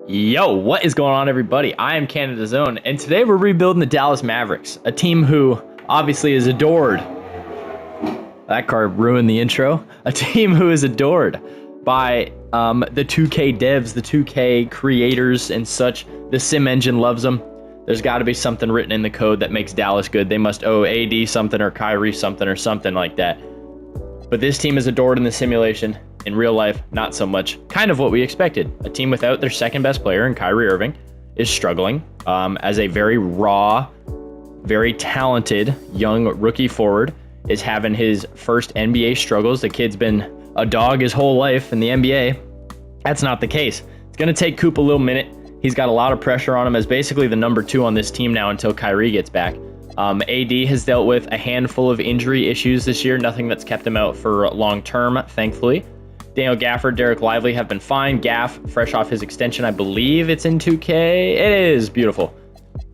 Yo, what is going on, everybody? I am Canada's Own, and today we're rebuilding the Dallas Mavericks, a team who obviously is adored. That card ruined the intro. A team who is adored by the 2K devs, the 2K creators, and such. The sim engine loves them. There's got to be something written in the code that makes Dallas good. They must owe AD something or Kyrie something or something like that. But this team is adored in the simulation. In real life, not so much. Kind of what we expected. A team without their second best player in Kyrie Irving is struggling as a very raw, very talented young rookie forward is having his first NBA struggles. The kid's been a dog his whole life in the NBA. That's not the case. It's going to take Coop a little minute. He's got a lot of pressure on him as basically the number 2 on this team now until Kyrie gets back. AD has dealt with a handful of injury issues this year. Nothing that's kept him out for long term, thankfully. Daniel Gafford, Derek Lively have been fine. Gaff, fresh off his extension, I believe it's in 2K. It is beautiful.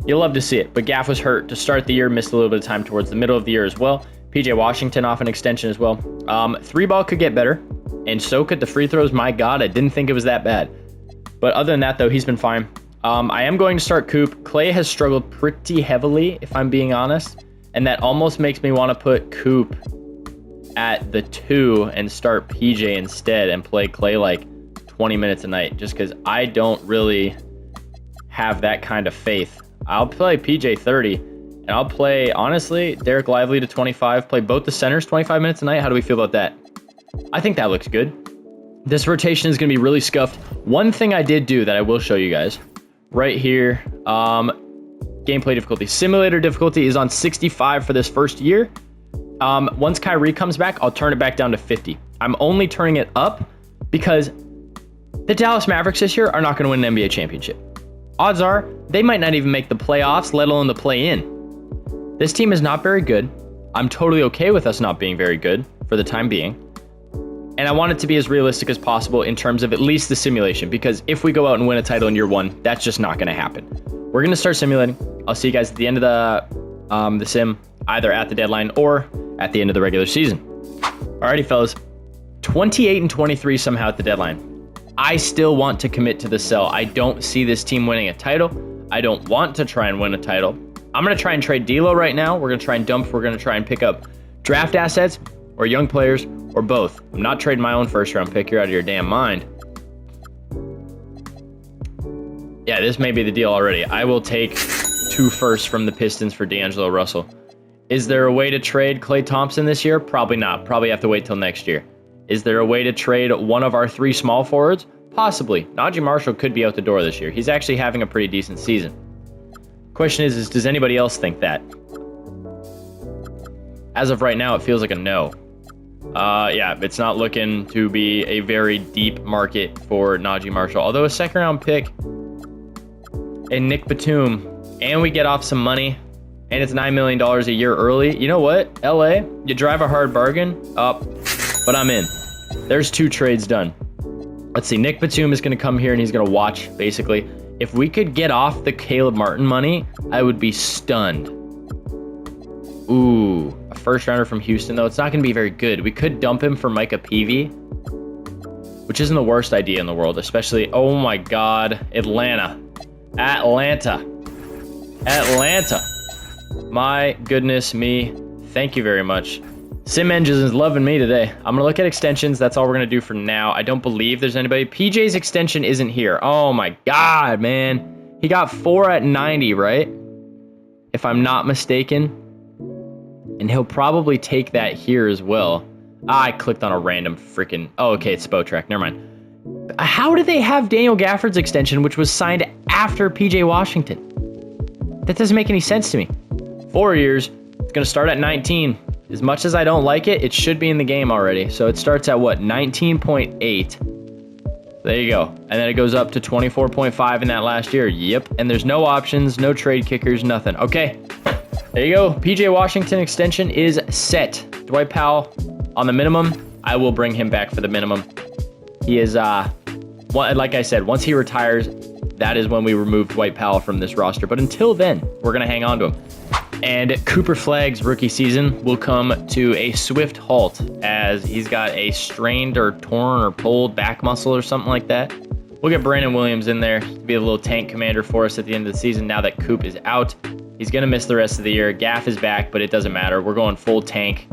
You'll love to see it. But Gaff was hurt to start the year, missed a little bit of time towards the middle of the year as well. PJ Washington off an extension as well. Three ball could get better, and so could the free throws. My God, I didn't think it was that bad. But other than that, though, he's been fine. I am going to start Coop. Clay has struggled pretty heavily, if I'm being honest, and that almost makes me want to put Coop at the 2 and start PJ instead and play Clay like 20 minutes a night, just because I don't really have that kind of faith. I'll play PJ 30, and I'll play, honestly, Derek Lively to 25, play both the centers 25 minutes a night. How do we feel about that? I think that looks good. This rotation is going to be really scuffed. One thing I did do that I will show you guys right here, gameplay difficulty. Simulator difficulty is on 65 for this first year. Once Kyrie comes back, I'll turn it back down to 50. I'm only turning it up because the Dallas Mavericks this year are not going to win an NBA championship. Odds are they might not even make the playoffs, let alone the play-in. This team is not very good. I'm totally okay with us not being very good for the time being. And I want it to be as realistic as possible in terms of at least the simulation, because if we go out and win a title in year 1, that's just not going to happen. We're going to start simulating. I'll see you guys at the end of the sim, either at the deadline or at the end of the regular season. Alrighty, fellas. 28-23 somehow at the deadline. I still want to commit to the sell. I don't see this team winning a title. I don't want to try and win a title. I'm going to try and trade D'Lo right now. We're going to try and dump. We're going to try and pick up draft assets or young players or both. I'm not trading my own first round pick. You're out of your damn mind. Yeah, this may be the deal already. I will take 2 firsts from the Pistons for D'Angelo Russell. Is there a way to trade Klay Thompson this year? Probably not. Probably have to wait till next year. Is there a way to trade one of our 3 small forwards? Possibly. Najee Marshall could be out the door this year. He's actually having a pretty decent season. Question is does anybody else think that? As of right now, it feels like a no. Yeah, it's not looking to be a very deep market for Najee Marshall. Although a second round pick and Nick Batum, and we get off some money, and it's $9 million a year early. You know what? LA, you drive a hard bargain up, but I'm in. There's 2 trades done. Let's see. Nick Batum is going to come here and he's going to watch, basically. If we could get off the Caleb Martin money, I would be stunned. Ooh, a first rounder from Houston, though. It's not going to be very good. We could dump him for Micah Peavy, which isn't the worst idea in the world, especially, oh my God, Atlanta. My goodness me. Thank you very much. Sim Engines is loving me today. I'm going to look at extensions. That's all we're going to do for now. I don't believe there's anybody. PJ's extension isn't here. Oh my God, man. He got 4 at 90, right? If I'm not mistaken. And he'll probably take that here as well. I clicked on a random freaking... Oh, okay, it's Spotrac. Never mind. How do they have Daniel Gafford's extension, which was signed after PJ Washington? That doesn't make any sense to me. 4 years. It's going to start at 19. As much as I don't like it, it should be in the game already. So it starts at what? 19.8. There you go. And then it goes up to 24.5 in that last year. Yep. And there's no options, no trade kickers, nothing. Okay. There you go. PJ Washington extension is set. Dwight Powell on the minimum. I will bring him back for the minimum. He is, like I said, once he retires, that is when we remove Dwight Powell from this roster. But until then, we're going to hang on to him. And Cooper Flagg's rookie season will come to a swift halt as he's got a strained or torn or pulled back muscle or something like that. We'll get Brandon Williams in there to be a little tank commander for us at the end of the season now that Coop is out. He's going to miss the rest of the year. Gaff is back, but it doesn't matter. We're going full tank.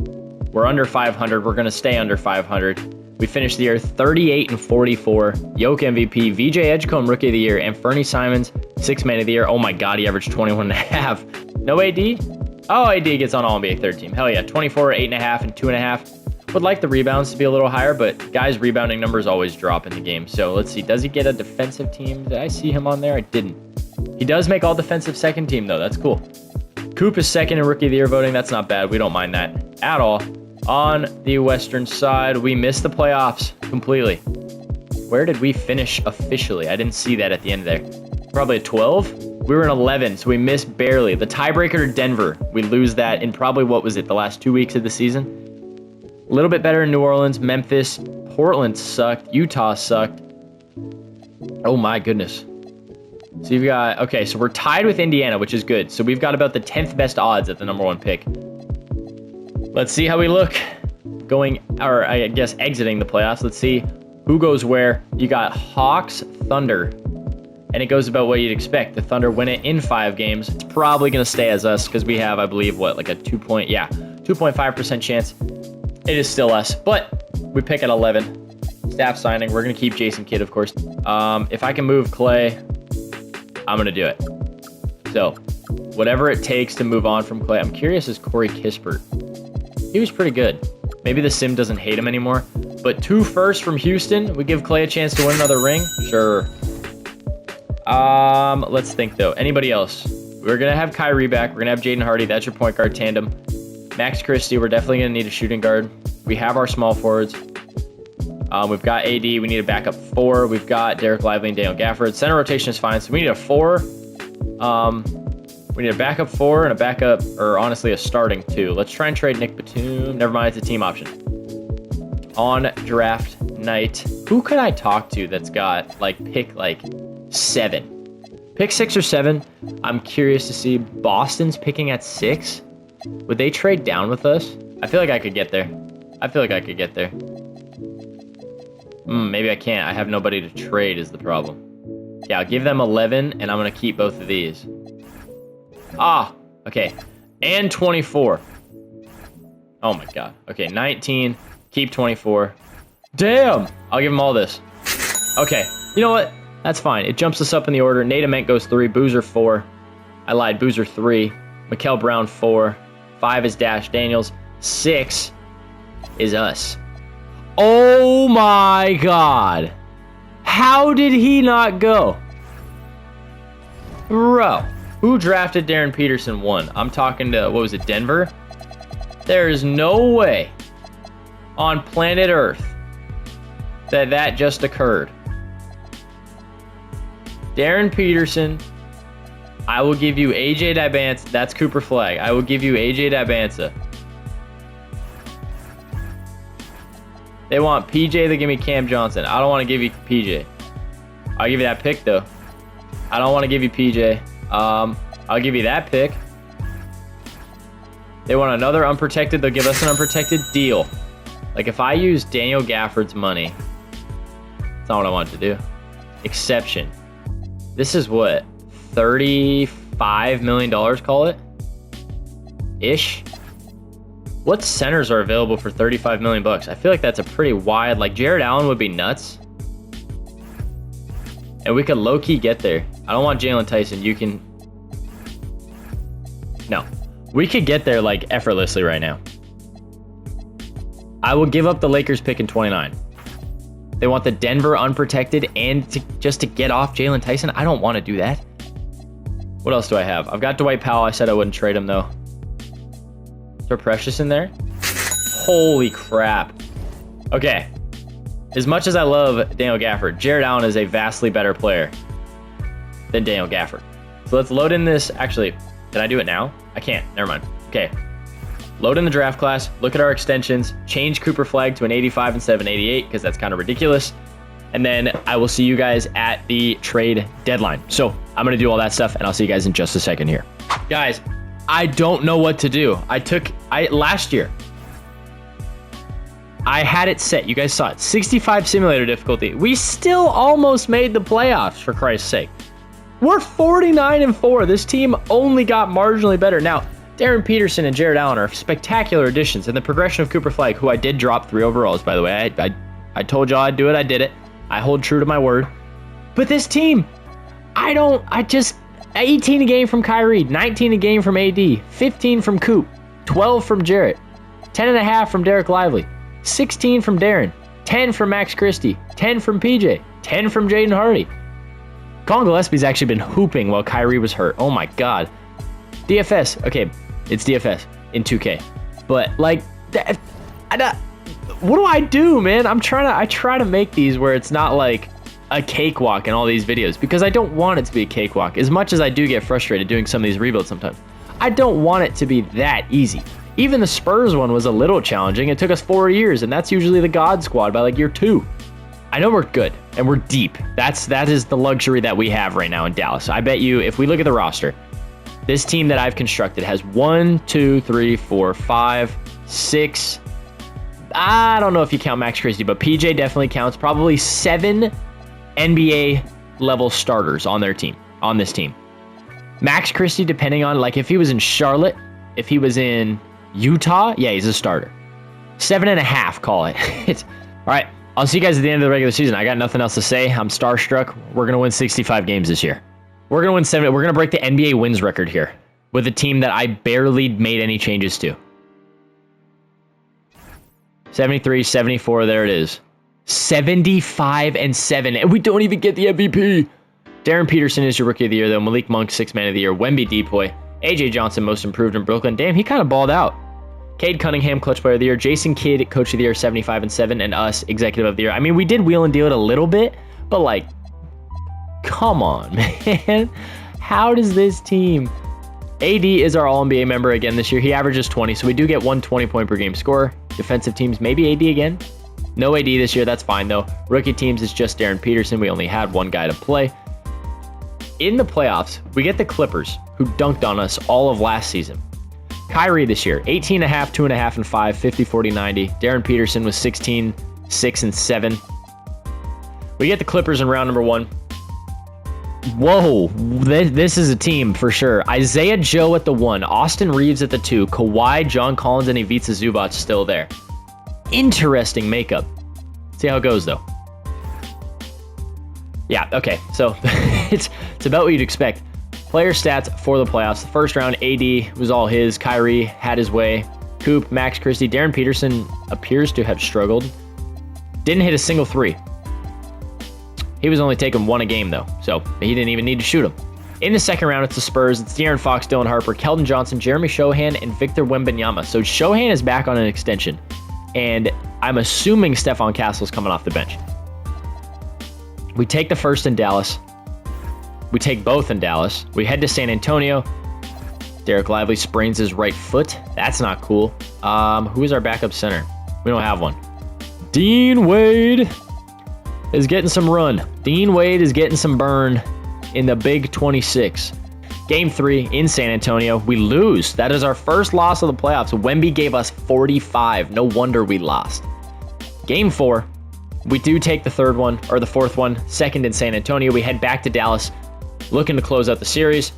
We're under 500. We're going to stay under 500. We finished the year 38-44. Yoke MVP, VJ Edgecombe Rookie of the Year, and Fernie Simons 6th Man of the Year. Oh my God, he averaged 21.5. No AD? Oh, AD gets on All-NBA third team. Hell yeah, 24, 8.5, and 2.5. Would like the rebounds to be a little higher, but guys' rebounding numbers always drop in the game. So let's see. Does he get a defensive team? Did I see him on there? I didn't. He does make all defensive second team, though. That's cool. Coop is second in Rookie of the Year voting. That's not bad. We don't mind that at all. On the Western side, we missed the playoffs completely. Where did we finish officially? I didn't see that at the end there. Probably a 12? We were in 11, so we missed barely. The tiebreaker to Denver, we lose that in probably, what was it, the last 2 weeks of the season? A little bit better in New Orleans, Memphis, Portland sucked, Utah sucked. Oh my goodness. So you've got, okay, so we're tied with Indiana, which is good. So we've got about the 10th best odds at the number 1 pick. Let's see how we look going, or I guess exiting the playoffs. Let's see who goes where. You got Hawks, Thunder, and it goes about what you'd expect. The Thunder win it in 5 games. It's probably going to stay as us because we have, I believe, what, like a 2.5% chance. It is still us, but we pick at 11. Staff signing. We're going to keep Jason Kidd, of course. If I can move Clay, I'm going to do it. So, whatever it takes to move on from Clay. I'm curious, is Corey Kispert? He was pretty good. Maybe the sim doesn't hate him anymore. But 2 firsts from Houston. We give Clay a chance to win another ring? Sure. Let's think, though. Anybody else? We're going to have Kyrie back. We're going to have Jaden Hardy. That's your point guard tandem. Max Christie, we're definitely going to need a shooting guard. We have our small forwards. We've got AD. We need a backup 4. We've got Derek Lively and Daniel Gafford. Center rotation is fine, so we need a 4. We need a backup 4 and a backup, or honestly, a starting 2. Let's try and trade Nick Batum. Never mind, it's a team option. On draft night, who could I talk to that's got, like, pick, 7? Pick 6 or 7. I'm curious to see. Boston's picking at 6. Would they trade down with us? I feel like I could get there. Maybe I can't. I have nobody to trade is the problem. Yeah, I'll give them 11, and I'm going to keep both of these. Okay. And 24. Oh, my God. Okay, 19. Keep 24. Damn! I'll give them all this. Okay. You know what? That's fine. It jumps us up in the order. Nate Ament goes 3. Boozer 4. I lied. Boozer 3. Mikal Brown 4. 5 is Dash Daniels. 6 is us. Oh my God. How did he not go? Bro, who drafted Darren Peterson 1? I'm talking to, what was it, Denver? There is no way on planet Earth that just occurred. Darren Peterson, I will give you AJ Dibanza. That's Cooper Flag. I will give you AJ Dibanza. They want PJ, they give me Cam Johnson. I don't want to give you PJ. I'll give you that pick, though. I don't want to give you PJ. I'll give you that pick. They want another unprotected. They'll give us an unprotected deal. Like, if I use Daniel Gafford's money, that's not what I want to do. Exception. This is what? $35 million, call it? Ish? What centers are available for $35 million? I feel like that's a pretty wide, like Jared Allen would be nuts. And we could low-key get there. I don't want Jalen Tyson. You can... No. We could get there, like, effortlessly right now. I will give up the Lakers pick in 29. They want the Denver unprotected and just to get off Jalen Tyson. I don't want to do that. What else do I have? I've got Dwight Powell. I said I wouldn't trade him, though. Is there Precious in there? Holy crap. Okay. As much as I love Daniel Gafford, Jared Allen is a vastly better player than Daniel Gafford. So let's load in this. Actually, can I do it now? I can't. Never mind. Okay. Load in the draft class. Look at our extensions. Change Cooper Flag to an 85 instead of an 88 because that's kind of ridiculous. And then I will see you guys at the trade deadline. So I'm going to do all that stuff, and I'll see you guys in just a second here. Guys, I don't know what to do. Last year, I had it set. You guys saw it. 65 simulator difficulty. We still almost made the playoffs, for Christ's sake. We're 49-4. This team only got marginally better. Now, Darren Peterson and Jared Allen are spectacular additions, and the progression of Cooper Flag, who I did drop 3 overalls, by the way. I told y'all I'd do it. I did it. I hold true to my word. But this team, 18 a game from Kyrie, 19 a game from AD, 15 from Coop, 12 from Jarrett, 10.5 from Derek Lively, 16 from Darren, 10 from Max Christie, 10 from PJ, 10 from Jaden Hardy. Colin Gillespie's actually been hooping while Kyrie was hurt. Oh my God. DFS. Okay, it's DFS in 2K. But like, what do I do, man? I try to make these where it's not like a cakewalk in all these videos, because I don't want it to be a cakewalk. As much as I do get frustrated doing some of these rebuilds sometimes, I don't want it to be that easy. Even the Spurs one was a little challenging. It took us 4 years, and that's usually the God Squad by like year 2. I know we're good and we're deep. That is the luxury that we have right now in Dallas. I bet you if we look at the roster, this team that I've constructed has 1, 2, 3, 4, 5, 6. I don't know if you count Max Christie, but PJ definitely counts. Probably 7 NBA level starters on this team. Max Christie, depending on like if he was in Charlotte, if he was in Utah, yeah, he's a starter. 7.5, call it. All right. I'll see you guys at the end of the regular season. I got nothing else to say. I'm starstruck. We're going to win 65 games this year. We're going to win 7. We're going to break the NBA wins record here with a team that I barely made any changes to. 73, 74, there it is. 75-7, and we don't even get the MVP. Darren Peterson is your rookie of the year, though. Malik Monk, 6th man of the year. Wemby Depoy. AJ Johnson, most improved in Brooklyn. Damn, he kind of balled out. Cade Cunningham, clutch player of the year. Jason Kidd, coach of the year, 75-7, and us, executive of the year. I mean, we did wheel and deal it a little bit, but like, come on, man. How does this team? AD is our All-NBA member again this year. He averages 20, so we do get 1 20-point per game score. Defensive teams, maybe AD again. No AD this year, that's fine though. Rookie teams, it's just Darren Peterson. We only had 1 guy to play. In the playoffs, we get the Clippers, who dunked on us all of last season. Kyrie this year, 18.5, 2.5, and 5, 50, 40, 90. Darren Peterson was 16, 6, and 7. We get the Clippers in round number 1. Whoa, this is a team for sure. Isaiah Joe at the 1, Austin Reeves at the 2, Kawhi, John Collins, and Ivica Zubac still there. Interesting makeup. See how it goes though. Yeah, okay, so it's about what you'd expect. Player stats for the playoffs. The first round, AD was all his. Kyrie had his way. Coop, Max Christie. Darren Peterson appears to have struggled. Didn't hit a single 3. He was only taking 1 a game, though, so he didn't even need to shoot them. In the second round, it's the Spurs. It's De'Aaron Fox, Dylan Harper, Keldon Johnson, Jeremy Shohan, and Victor Wembanyama. So Shohan is back on an extension, and I'm assuming Stephon Castle's coming off the bench. We take the first in Dallas. We take both in Dallas. We head to San Antonio. Derek Lively sprains his right foot. That's not cool. Who is our backup center? We don't have one. Dean Wade is getting some run. Dean Wade is getting some burn in the Big 26. Game 3 in San Antonio. We lose. That is our first loss of the playoffs. Wemby gave us 45. No wonder we lost. Game 4. We do take the third one, or the fourth one, second in San Antonio. We head back to Dallas, looking to close out the series.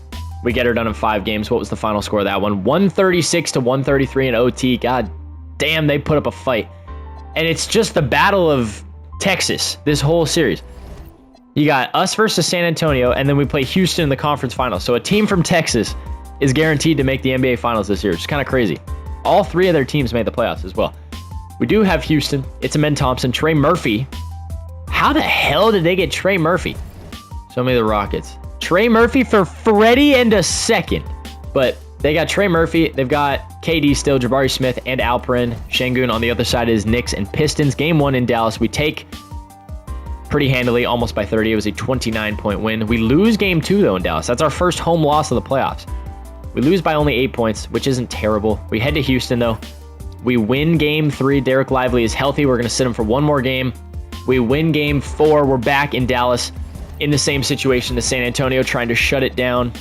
We get her done in 5 games. What was the final score of that one? 136-133 in OT. God damn, they put up a fight. And it's just the battle of Texas, this whole series. You got us versus San Antonio, and then we play Houston in the conference finals. So a team from Texas is guaranteed to make the NBA finals this year. It's kind of crazy. All 3 of their teams made the playoffs as well. We do have Houston. It's Amen Thompson, Trey Murphy. How the hell did they get Trey Murphy? Show me the Rockets. Trey Murphy for Freddie and a second. But they got Trey Murphy. They've got KD still, Jabari Smith, and Alperen Şengün. On the other side is Knicks and Pistons. Game 1 in Dallas. We take pretty handily, almost by 30. It was a 29-point win. We lose game 2, though, in Dallas. That's our first home loss of the playoffs. We lose by only 8 points, which isn't terrible. We head to Houston, though. We win game 3. Derek Lively is healthy. We're going to sit him for 1 more game. We win game 4. We're back in Dallas in the same situation as San Antonio, trying to shut it down.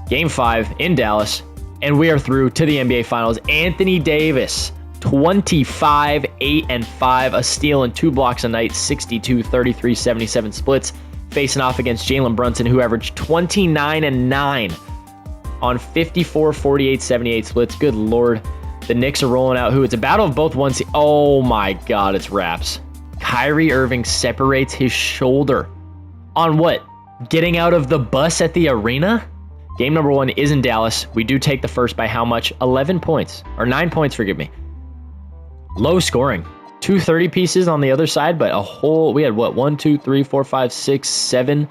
Game 5 in Dallas, and we are through to the NBA Finals. Anthony Davis, 25, 8, and 5, a steal and 2 blocks a night, 62, 33, 77 splits, facing off against Jalen Brunson, who averaged 29 and 9 on 54, 48, 78 splits. Good Lord. The Knicks are rolling out who? It's a battle of both ones. Oh my God, it's wraps. Kyrie Irving separates his shoulder. On what? Getting out of the bus at the arena? Game number 1 is in Dallas. We do take the first by how much? 11 points. Or 9 points, forgive me. Low scoring. 2 30 pieces on the other side, but we had what? 1, 2, 3, 4, 5, 6, 7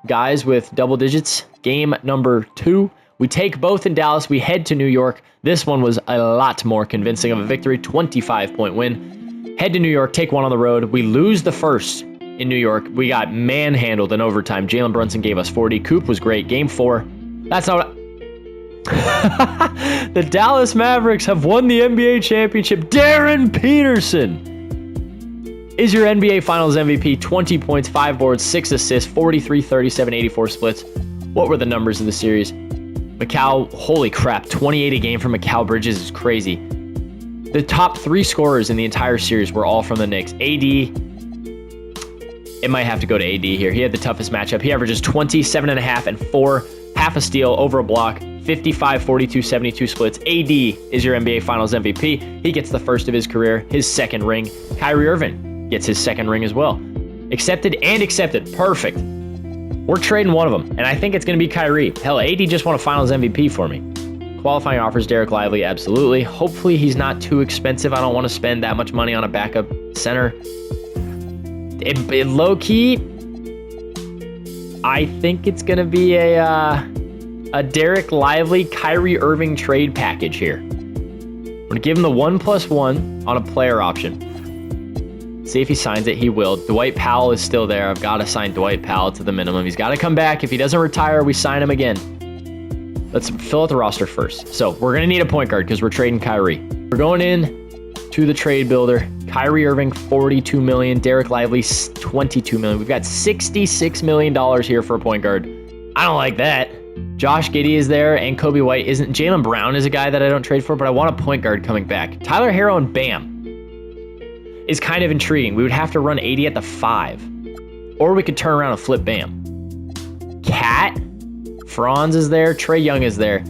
guys with double digits. Game number 2. We take both in Dallas. We head to New York. This one was a lot more convincing of a victory. 25-point win. Head to New York, take one on the road. We lose the first in New York. We got manhandled in overtime. Jalen Brunson gave us 40. Coop was great. Game 4. That's not the Dallas Mavericks have won the NBA championship. Darren Peterson is your NBA Finals MVP. 20 points, 5 boards, 6 assists, 43, 37, 84 splits. What were the numbers of the series? Mikal, holy crap, 28 a game from Mikal Bridges is crazy. The top 3 scorers in the entire series were all from the Knicks. AD, it might have to go to AD here. He had the toughest matchup. He averages 27.5 and 4, half a steal, over a block, 55, 42, 72 splits. AD is your NBA Finals MVP. He gets the first of his career, his second ring. Kyrie Irving gets his second ring as well. Accepted and accepted. Perfect. We're trading one of them, and I think it's going to be Kyrie. Hell, AD just won a Finals MVP for me. Qualifying offers, Derek Lively, absolutely. Hopefully he's not too expensive. I don't want to spend that much money on a backup center. Low-key, I think it's going to be a Derek Lively, Kyrie Irving trade package here. I'm going to give him the 1+1 on a player option. See if he signs it. He will. Dwight Powell is still there. I've got to sign Dwight Powell to the minimum. He's got to come back. If he doesn't retire, we sign him again. Let's fill out the roster first. So we're going to need a point guard because we're trading Kyrie. We're going in to the trade builder. Kyrie Irving, $42 million. Derek Lively, $22 million. We've got $66 million here for a point guard. I don't like that. Josh Giddey is there, and Kobe White isn't. Jaylen Brown is a guy that I don't trade for, but I want a point guard coming back. Tyler Herro and Bam is kind of intriguing. We would have to run 80 at the 5. Or we could turn around and flip Bam. Cat, Franz is there, Trae Young is there.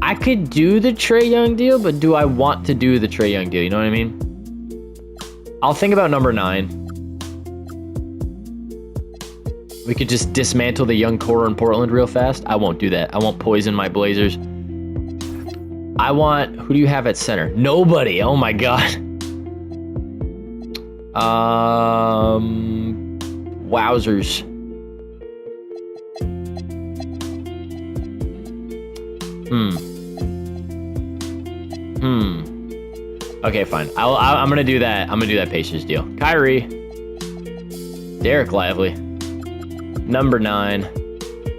I could do the Trae Young deal, but do I want to do the Trae Young deal? You know what I mean? I'll think about number 9. We could just dismantle the young core in Portland real fast. I won't do that. I won't poison my Blazers. I want... Who do you have at center? Nobody. Oh my God. Wowzers. Okay, fine. I'm gonna do that. I'm gonna do that Pacers deal. Kyrie, Derek Lively, number 9.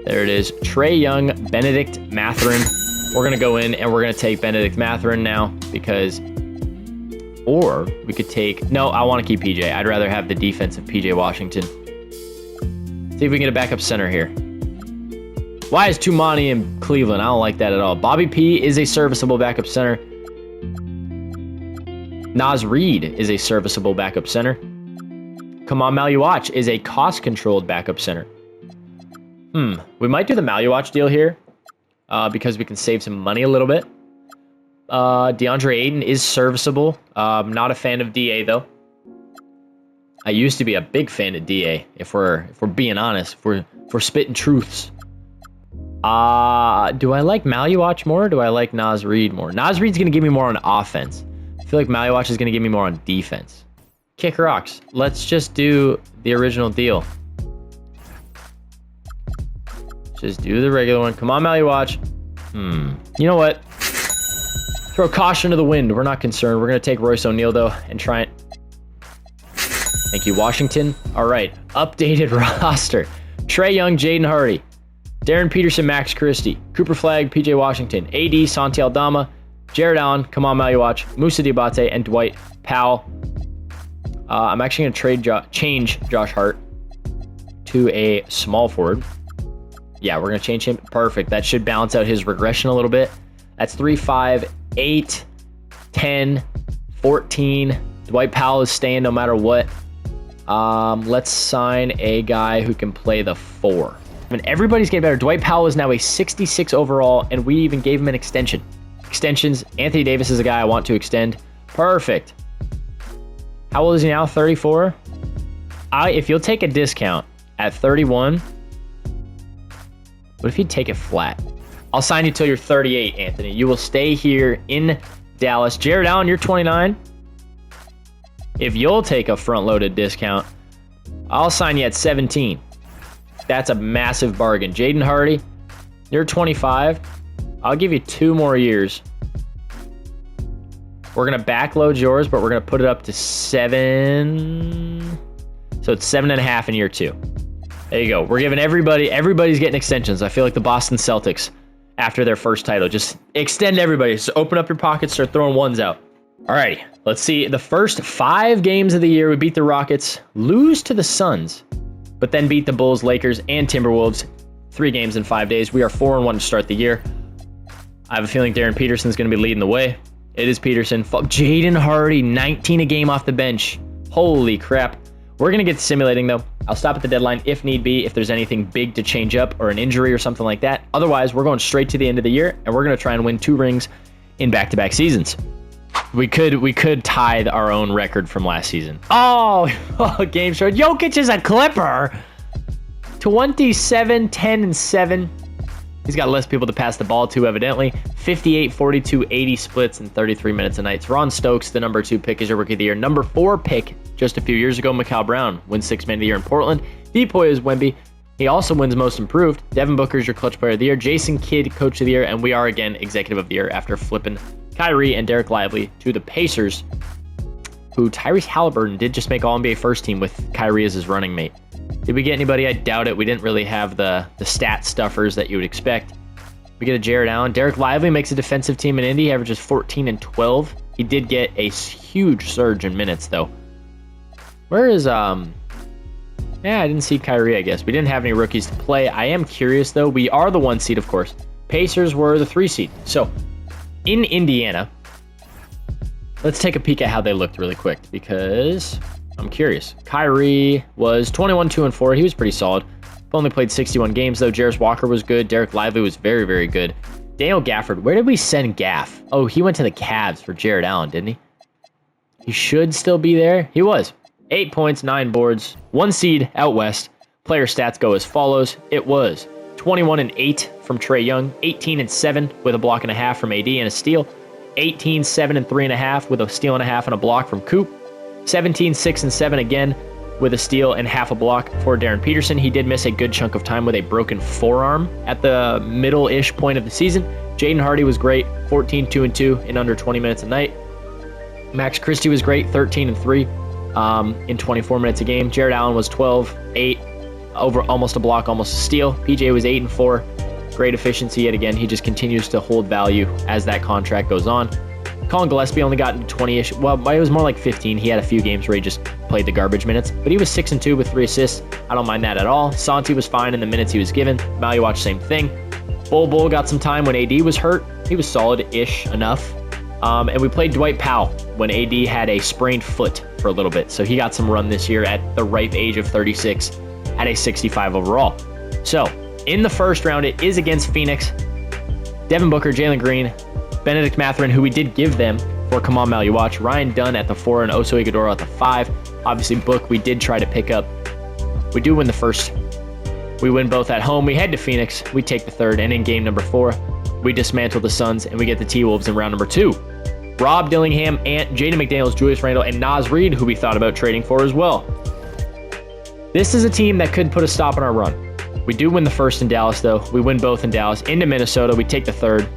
There it is. Trae Young, Benedict Mathurin. We're gonna go in and we're gonna take Benedict Mathurin now because. Or we could take... No, I want to keep PJ. I'd rather have the defensive PJ Washington. See if we can get a backup center here. Why is Tumani in Cleveland? I don't like that at all. Bobby P is a serviceable backup center. Naz Reid is a serviceable backup center. Kamal Maluach is a cost-controlled backup center. We might do the Maluach deal here because we can save some money a little bit. DeAndre Ayton is serviceable. Not a fan of DA though. I used to be a big fan of DA. If we're being honest, if we're spitting truths. Do I like Maluach more? Or do I like Naz Reid more? Naz Reid's gonna give me more on offense. I feel like Maluach is gonna give me more on defense. Kick rocks. Let's just do the original deal. Just do the regular one. Come on, Maluach. You know what? Throw caution to the wind. We're not concerned. We're going to take Royce O'Neal, though, and try it. Thank you, Washington. All right. Updated roster. Trae Young, Jaden Hardy. Darren Peterson, Max Christie. Cooper Flagg, PJ Washington. AD, Santi Aldama. Jared Allen, Kamal Maluach. Musa Diabate, and Dwight Powell. I'm actually going to change Josh Hart to a small forward. Yeah, we're going to change him. Perfect. That should balance out his regression a little bit. That's 3, 5, 8, 10, 14. Dwight Powell is staying no matter what. Let's sign a guy who can play the 4. I mean, everybody's getting better. Dwight Powell is now a 66 overall, and we even gave him an extension. Extensions. Anthony Davis is a guy I want to extend. Perfect. How old is he now? 34? If you'll take a discount at 31, what if you take it flat? I'll sign you till you're 38, Anthony. You will stay here in Dallas. Jared Allen, you're 29. If you'll take a front-loaded discount, I'll sign you at 17. That's a massive bargain. Jaden Hardy, you're 25. I'll give you 2 more years. We're going to backload yours, but we're going to put it up to 7. So it's 7.5 in year 2. There you go. We're giving everybody's getting extensions. I feel like the Boston Celtics after their first title. Just extend everybody. Just open up your pockets, start throwing ones out. Alrighty, let's see. The first 5 games of the year, we beat the Rockets, lose to the Suns, but then beat the Bulls, Lakers, and Timberwolves. 3 games in 5 days. We are 4-1 to start the year. I have a feeling Darren Peterson's going to be leading the way. It is Peterson. Jaden Hardy, 19 a game off the bench. Holy crap. We're going to get simulating, though. I'll stop at the deadline if need be, if there's anything big to change up or an injury or something like that. Otherwise, we're going straight to the end of the year, and we're going to try and win 2 rings in back-to-back seasons. We could tie our own record from last season. Oh, game short. Jokic is a Clipper. 27, 10, and 7. He's got less people to pass the ball to, evidently. 58, 42, 80 splits in 33 minutes a night. Ron Stokes, the number 2 pick, is your rookie of the year. Number 4 pick just a few years ago, Mikal Brown, wins 6 man of the year in Portland. Depoy is Wemby. He also wins most improved. Devin Booker is your clutch player of the year. Jason Kidd, coach of the year. And we are, again, executive of the year after flipping Kyrie and Derek Lively to the Pacers, who Tyrese Halliburton did just make All-NBA first team with Kyrie as his running mate. Did we get anybody? I doubt it. We didn't really have the stat stuffers that you would expect. We get a Jared Allen. Derek Lively makes a defensive team in Indy, averages 14 and 12. He did get a huge surge in minutes, though. Where is, I didn't see Kyrie, I guess. We didn't have any rookies to play. I am curious, though. We are the 1 seed, of course. Pacers were the 3 seed. So, in Indiana, let's take a peek at how they looked really quick, because I'm curious. Kyrie was 21, 2, and 4. He was pretty solid. Only played 61 games, though. Jarris Walker was good. Derek Lively was very, very good. Daniel Gafford. Where did we send Gaff? Oh, he went to the Cavs for Jared Allen, didn't he? He should still be there. He was. 8 points, 9 boards, 1 seed out west. Player stats go as follows. It was 21 and 8 from Trae Young, 18 and 7 with a block and a half from AD and a steal, 18, 7 and 3.5 with a steal and a half and a block from Coop, 17, 6 and 7 again with a steal and half a block for Darren Peterson. He did miss a good chunk of time with a broken forearm at the middle-ish point of the season. Jaden Hardy was great, 14, 2 and 2 in under 20 minutes a night. Max Christie was great, 13 and 3 in 24 minutes a game. Jared Allen was 12, 8, over almost a block, almost a steal. PJ was 8 and 4. Great efficiency yet again. He just continues to hold value as that contract goes on. Colin Gillespie only got 20-ish. Well, it was more like 15. He had a few games where he just played the garbage minutes, but he was 6 and 2 with 3 assists. I don't mind that at all. Santi was fine in the minutes he was given. Maluach, same thing. Bull got some time when AD was hurt. He was solid-ish enough. And we played Dwight Powell when AD had a sprained foot for a little bit. So he got some run this year at the ripe age of 36 at a 65 overall. So in the first round, it is against Phoenix. Devin Booker, Jalen Green, Benedict Mathurin, who we did give them for Kamal Maluach, Ryan Dunn at the 4, and Oso Ighodaro at the 5. Obviously, Book we did try to pick up. We do win the first. We win both at home. We head to Phoenix. We take the third, and in game number 4, we dismantle the Suns, and we get the T-Wolves in round number 2. Rob Dillingham, Ant, Jaden McDaniels, Julius Randle, and Naz Reid, who we thought about trading for as well. This is a team that could put a stop on our run. We do win the first in Dallas, though. We win both in Dallas. Into Minnesota, we take the third.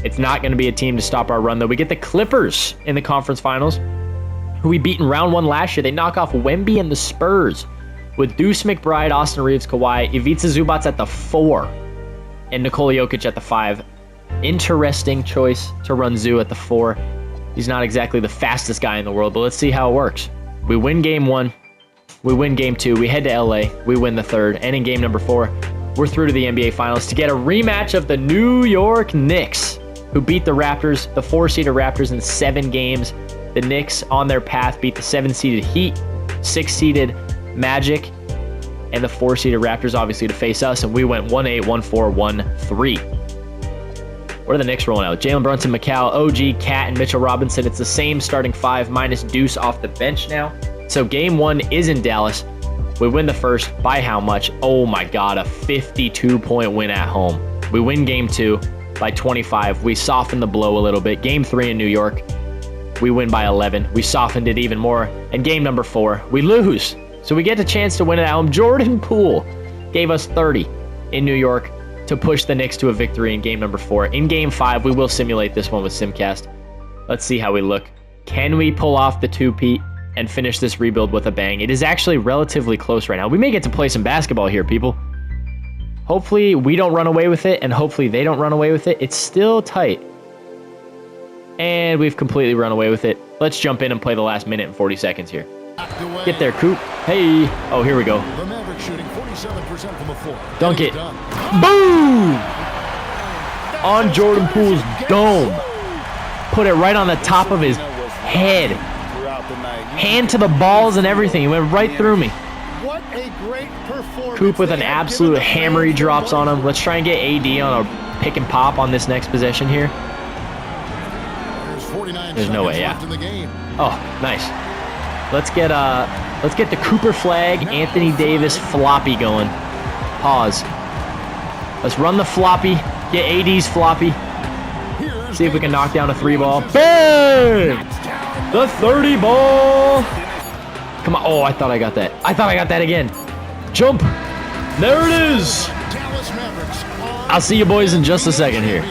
It's not going to be a team to stop our run, though. We get the Clippers in the conference finals, who we beat in round 1 last year. They knock off Wemby and the Spurs with Deuce McBride, Austin Reeves, Kawhi, Ivica Zubac at the 4, and Nikola Jokic at the 5. Interesting choice to run Zoo at the 4. He's not exactly the fastest guy in the world, but let's see how it works. We win game 1. We win game 2. We head to LA. We win the third. And in game number 4, we're through to the NBA Finals to get a rematch of the New York Knicks, who beat the Raptors, the 4-seeder Raptors, in 7 games. The Knicks on their path beat the 7-seeded Heat, 6-seeded Magic, and the 4-seeded Raptors, obviously, to face us, and we went 1-8, 1-4, 1-3. What are the Knicks rolling out? Jalen Brunson, Mikal, OG, Cat, and Mitchell Robinson. It's the same starting 5 minus Deuce off the bench now. So game 1 is in Dallas. We win the first. By how much? Oh my God, a 52-point win at home. We win game 2 by 25. We softened the blow a little bit. Game 3 in New York, we win by 11. We softened it even more. And game number 4, we lose. So we get a chance to win it at home. Jordan Poole gave us 30 in New York to push the Knicks to a victory in game number 4. In game 5, we will simulate this one with Simcast. Let's see how we look. Can we pull off the 2-peat and finish this rebuild with a bang? It is actually relatively close right now. We may get to play some basketball here, people. Hopefully we don't run away with it, and hopefully they don't run away with it. It's still tight. And we've completely run away with it. Let's jump in and play the last minute and 40 seconds here. Get there, Coop. Hey. Oh, here we go. The Mavericks shooting 47% from the floor. Dunk it. Boom! On Jordan Poole's dome. Put it right on the top of his head. Hand to the balls and everything. He went right through me. What a great performance. Coop with an absolute hammer he drops on him. Let's try and get AD on a pick and pop on this next possession here. There's no way, yeah. Oh, nice. Let's get the Cooper flag, Anthony Davis floppy going. Pause. Let's run the floppy. Get AD's floppy. See if we can knock down a 3-ball. Bang! The 30 ball. Come on. Oh, I thought I got that. I thought I got that again. Jump. There it is. I'll see you boys in just a second here.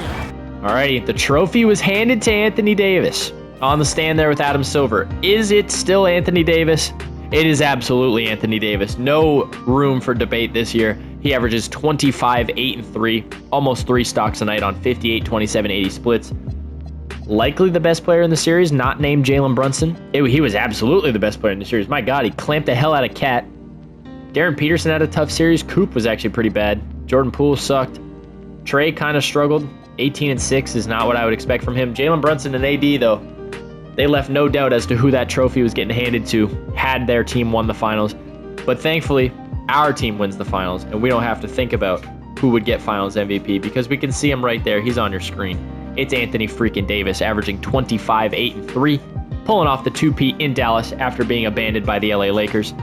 Alrighty, the trophy was handed to Anthony Davis on the stand there with Adam Silver. Is it still Anthony Davis? It is absolutely Anthony Davis. No room for debate this year. He averages 25, 8, and 3, almost 3 stocks a night on 58, 27, 80 splits. Likely the best player in the series, not named Jalen Brunson. He was absolutely the best player in the series. My God, he clamped the hell out of Cat. Darren Peterson had a tough series. Coop was actually pretty bad. Jordan Poole sucked. Trey kind of struggled. 18 and 6 is not what I would expect from him. Jalen Brunson and AD, though, they left no doubt as to who that trophy was getting handed to had their team won the finals. But thankfully, our team wins the finals, and we don't have to think about who would get finals MVP because we can see him right there. He's on your screen. It's Anthony freaking Davis, averaging 25, 8, and 3, pulling off the 2-peat in Dallas after being abandoned by the LA Lakers.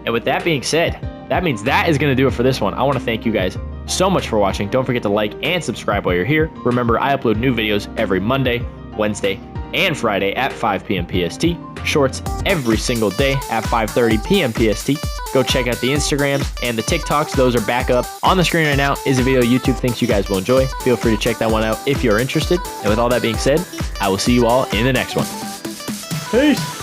And with that being said, that means that is going to do it for this one. I want to thank you guys so much for watching. Don't forget to like and subscribe while you're here. Remember, I upload new videos every Monday, Wednesday, and Friday at 5 p.m. PST. Shorts every single day at 5:30 p.m. PST. Go check out the Instagrams and the TikToks. Those are back up. On the screen right now is a video YouTube thinks you guys will enjoy. Feel free to check that one out if you're interested. And with all that being said, I will see you all in the next one. Peace.